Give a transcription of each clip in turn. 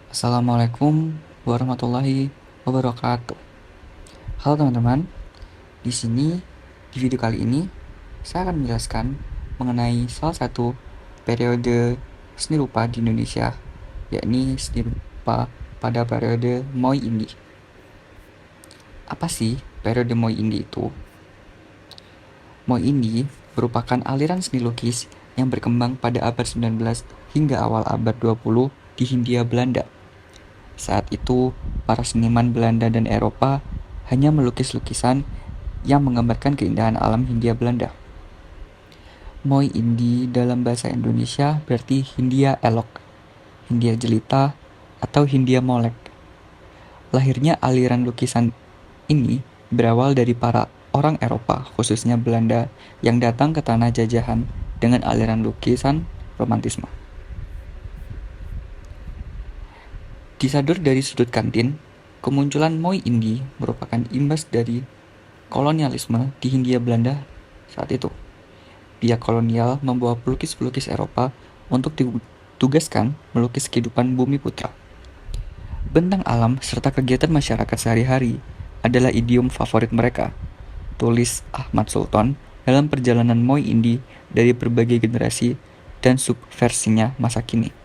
Assalamualaikum warahmatullahi wabarakatuh. Halo teman-teman, di sini di video kali ini saya akan menjelaskan mengenai salah satu periode seni rupa di Indonesia, yakni seni rupa pada periode Moi Indi. Apa sih periode Moi Indi itu? Moi Indi merupakan aliran seni lukis yang berkembang pada abad 19 hingga awal abad 20 di Hindia Belanda. Saat itu, para seniman Belanda dan Eropa hanya melukis lukisan yang menggambarkan keindahan alam Hindia Belanda. Moi Indi dalam bahasa Indonesia berarti Hindia Elok, Hindia Jelita, atau Hindia Molek. Lahirnya aliran lukisan ini berawal dari para orang Eropa, khususnya Belanda, yang datang ke tanah jajahan dengan aliran lukisan romantisme. Disadur dari sudut kantin, kemunculan Moi Indi merupakan imbas dari kolonialisme di Hindia Belanda saat itu. Pihak kolonial membawa pelukis-pelukis Eropa untuk ditugaskan melukis kehidupan bumi putra. Bentang alam serta kegiatan masyarakat sehari-hari adalah idiom favorit mereka, tulis Ahmad Sultan dalam perjalanan Moi Indi dari berbagai generasi dan subversinya masa kini.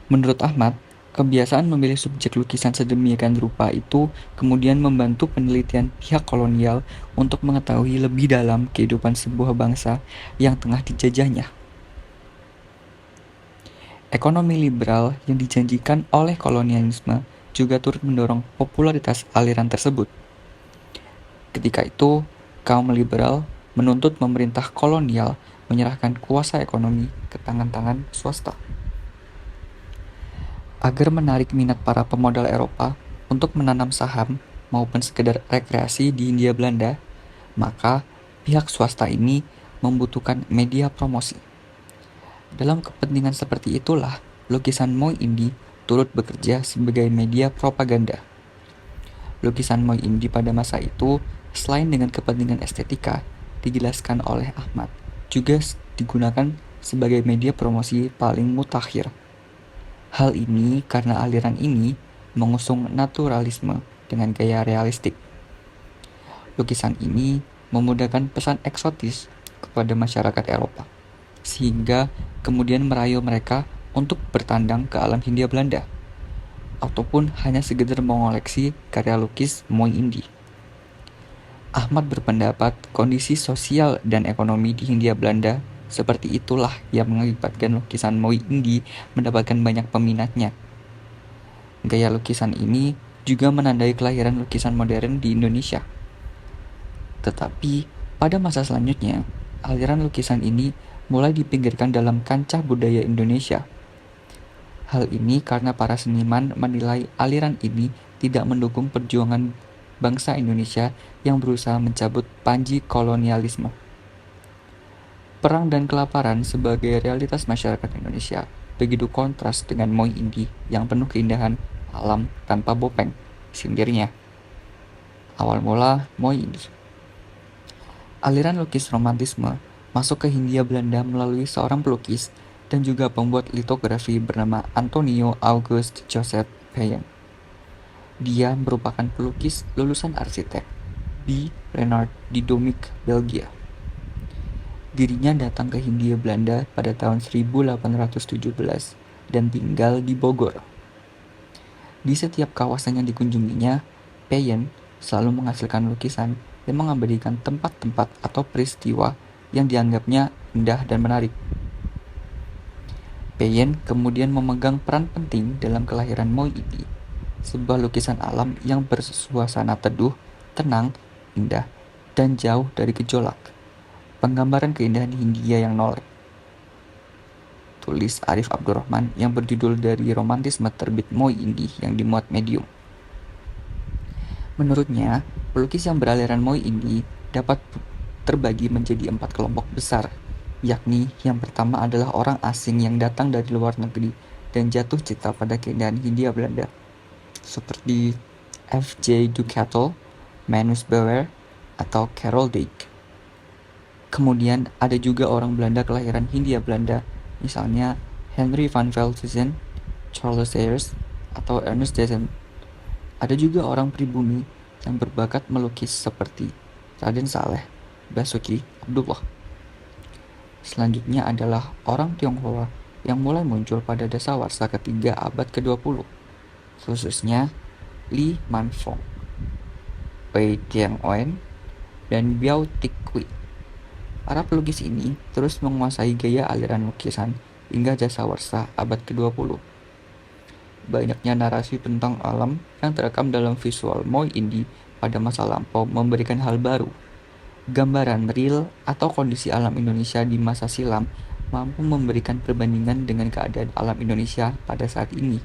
Menurut Ahmad, kebiasaan memilih subjek lukisan sedemikian rupa itu kemudian membantu penelitian pihak kolonial untuk mengetahui lebih dalam kehidupan sebuah bangsa yang tengah dijajahnya. Ekonomi liberal yang dijanjikan oleh kolonialisme juga turut mendorong popularitas aliran tersebut. Ketika itu, kaum liberal menuntut pemerintah kolonial menyerahkan kuasa ekonomi ke tangan-tangan swasta. Agar menarik minat para pemodal Eropa untuk menanam saham maupun sekedar rekreasi di Hindia Belanda, maka pihak swasta ini membutuhkan media promosi. Dalam kepentingan seperti itulah, lukisan Moi Indi turut bekerja sebagai media propaganda. Lukisan Moi Indi pada masa itu, selain dengan kepentingan estetika, dijelaskan oleh Ahmad, juga digunakan sebagai media promosi paling mutakhir. Hal ini karena aliran ini mengusung naturalisme dengan gaya realistik. Lukisan ini memudahkan pesan eksotis kepada masyarakat Eropa, sehingga kemudian merayu mereka untuk bertandang ke alam Hindia Belanda, ataupun hanya sekedar mengoleksi karya lukis Moi Indi. Ahmad berpendapat kondisi sosial dan ekonomi di Hindia Belanda seperti itulah yang mengakibatkan lukisan Moi Indi mendapatkan banyak peminatnya. Gaya lukisan ini juga menandai kelahiran lukisan modern di Indonesia. Tetapi pada masa selanjutnya, aliran lukisan ini mulai dipinggirkan dalam kancah budaya Indonesia. Hal ini karena para seniman menilai aliran ini tidak mendukung perjuangan bangsa Indonesia yang berusaha mencabut panji kolonialisme. Perang dan kelaparan sebagai realitas masyarakat Indonesia begitu kontras dengan Moi Indi yang penuh keindahan alam tanpa bopeng, sindirnya. Awal mula Moi Indi. Aliran lukis romantisme masuk ke Hindia Belanda melalui seorang pelukis dan juga pembuat litografi bernama Antonio Auguste Joseph Payen. Dia merupakan pelukis lulusan arsitek di Renard di Domik, Belgia. Dirinya datang ke Hindia Belanda pada tahun 1817 dan tinggal di Bogor. Di setiap kawasan yang dikunjunginya, Payen selalu menghasilkan lukisan yang mengabadikan tempat-tempat atau peristiwa yang dianggapnya indah dan menarik. Payen kemudian memegang peran penting dalam kelahiran Moi Indi, sebuah lukisan alam yang bersuasana teduh, tenang, indah, dan jauh dari gejolak. Penggambaran keindahan Hindia yang nolak. Tulis Arif Abdurrahman yang berjudul Dari Romantisme Terbit Moi Indi yang dimuat Medium. Menurutnya, pelukis yang beraliran Moi Indi dapat terbagi menjadi 4 kelompok besar, yakni yang pertama adalah orang asing yang datang dari luar negeri dan jatuh cinta pada keindahan Hindia Belanda, seperti F.J. Ducatel, Manus Bauer, atau Carol Dijk. Kemudian ada juga orang Belanda kelahiran Hindia Belanda, misalnya Henry van Velzen, Charles Sayers, atau Ernest Dessen. Ada juga orang pribumi yang berbakat melukis seperti Raden Saleh, Basuki Abdullah. Selanjutnya adalah orang Tionghoa yang mulai muncul pada dasawarsa ketiga abad ke-20, khususnya Li Manfong, Wei Tianguan, dan Biao Tikui. Para pelukis ini terus menguasai gaya aliran lukisan hingga dasawarsa abad ke-20. Banyaknya narasi tentang alam yang terekam dalam visual Moi Indie pada masa lampau memberikan hal baru. Gambaran real atau kondisi alam Indonesia di masa silam mampu memberikan perbandingan dengan keadaan alam Indonesia pada saat ini.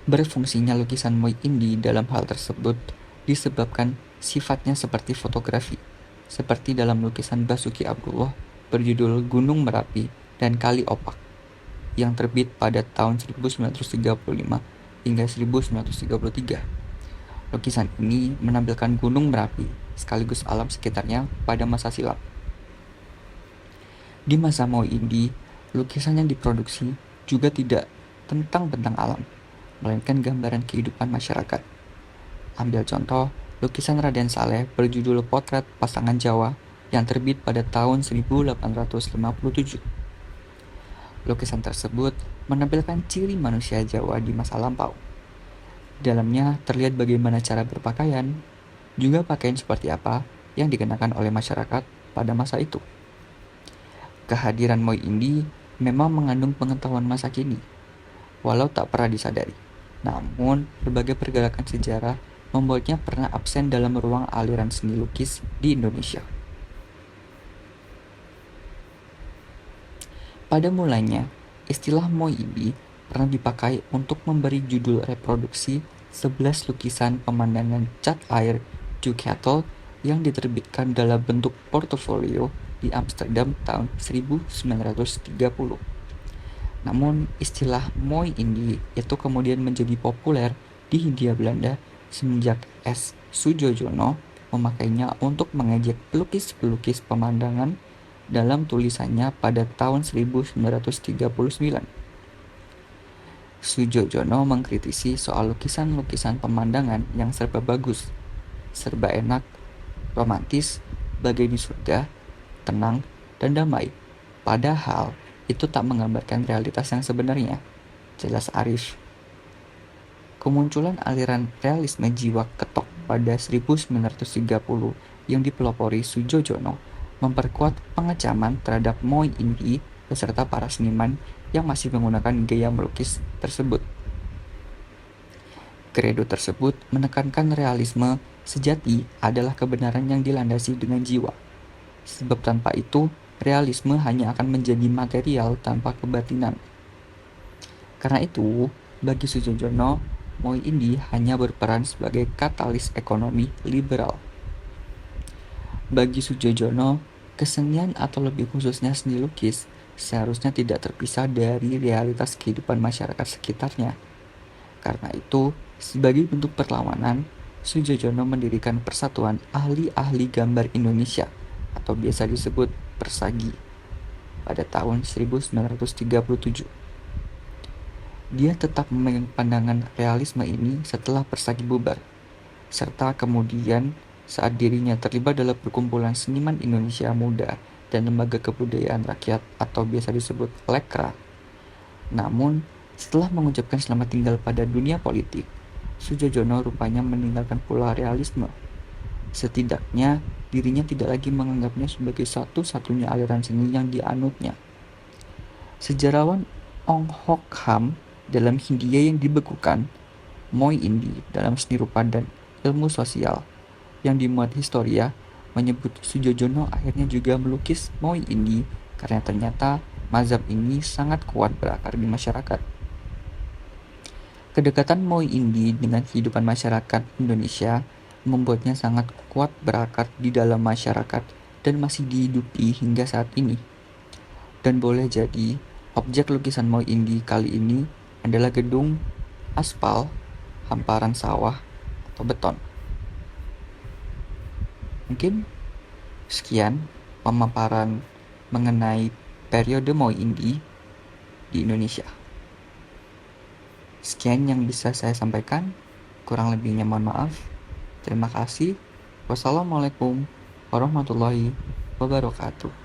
Berfungsinya lukisan Moi Indie dalam hal tersebut disebabkan sifatnya seperti fotografi, seperti dalam lukisan Basuki Abdullah berjudul Gunung Merapi dan Kali Opak yang terbit pada tahun 1935 hingga 1933. Lukisan ini menampilkan Gunung Merapi sekaligus alam sekitarnya pada masa silam. Di masa Moi Indie, lukisan yang diproduksi juga tidak tentang bentang alam, melainkan gambaran kehidupan masyarakat. Ambil contoh, lukisan Raden Saleh berjudul Potret Pasangan Jawa yang terbit pada tahun 1857. Lukisan tersebut menampilkan ciri manusia Jawa di masa lampau. Dalamnya terlihat bagaimana cara berpakaian, juga pakaian seperti apa yang dikenakan oleh masyarakat pada masa itu. Kehadiran Moi Indie memang mengandung pengetahuan masa kini, walau tak pernah disadari. Namun, berbagai pergerakan sejarah membuatnya pernah absen dalam ruang aliran seni lukis di Indonesia. Pada mulanya, istilah Moi Indie pernah dipakai untuk memberi judul reproduksi 11 lukisan pemandangan cat air Ducatel yang diterbitkan dalam bentuk portofolio di Amsterdam tahun 1930. Namun, istilah Moi Indie itu kemudian menjadi populer di Hindia Belanda semenjak S. Sujojono memakainya untuk mengejek pelukis-pelukis pemandangan dalam tulisannya pada tahun 1939. Sujojono mengkritisi soal lukisan-lukisan pemandangan yang serba bagus, serba enak, romantis, bagai di surga, tenang, dan damai. Padahal itu tak menggambarkan realitas yang sebenarnya, jelas Arif. Kemunculan aliran realisme jiwa ketok pada 1930 yang dipelopori Sujojono memperkuat pengecaman terhadap Moi Indie beserta para seniman yang masih menggunakan gaya melukis tersebut. Kredo tersebut menekankan realisme sejati adalah kebenaran yang dilandasi dengan jiwa. Sebab tanpa itu, realisme hanya akan menjadi material tanpa kebatinan. Karena itu, bagi Sujojono, Moi Indie hanya berperan sebagai katalis ekonomi liberal. Bagi Sujojono, kesenian atau lebih khususnya seni lukis seharusnya tidak terpisah dari realitas kehidupan masyarakat sekitarnya. Karena itu, sebagai bentuk perlawanan, Sujojono mendirikan Persatuan Ahli-Ahli Gambar Indonesia atau biasa disebut Persagi pada tahun 1937. Dia tetap memegang pandangan realisme ini setelah Persagi bubar, serta kemudian saat dirinya terlibat dalam perkumpulan seniman Indonesia Muda dan Lembaga Kebudayaan Rakyat atau biasa disebut Lekra. Namun, setelah mengucapkan selamat tinggal pada dunia politik, Sujojono rupanya meninggalkan pula realisme. Setidaknya, dirinya tidak lagi menganggapnya sebagai satu-satunya aliran seni yang dianutnya. Sejarawan Ong Hok Ham dalam Hindia yang dibekukan, Moi Indie dalam seni rupa dan ilmu sosial yang dimuat Historia menyebut Sujojono akhirnya juga melukis Moi Indie karena ternyata mazhab ini sangat kuat berakar di masyarakat. Kedekatan Moi Indie dengan kehidupan masyarakat Indonesia membuatnya sangat kuat berakar di dalam masyarakat dan masih dihidupi hingga saat ini. Dan boleh jadi objek lukisan Moi Indie kali ini adalah gedung, aspal, hamparan sawah, atau beton. Mungkin sekian pemaparan mengenai periode Moi Indie di Indonesia. Sekian yang bisa saya sampaikan, kurang lebihnya mohon maaf. Terima kasih. Wassalamualaikum warahmatullahi wabarakatuh.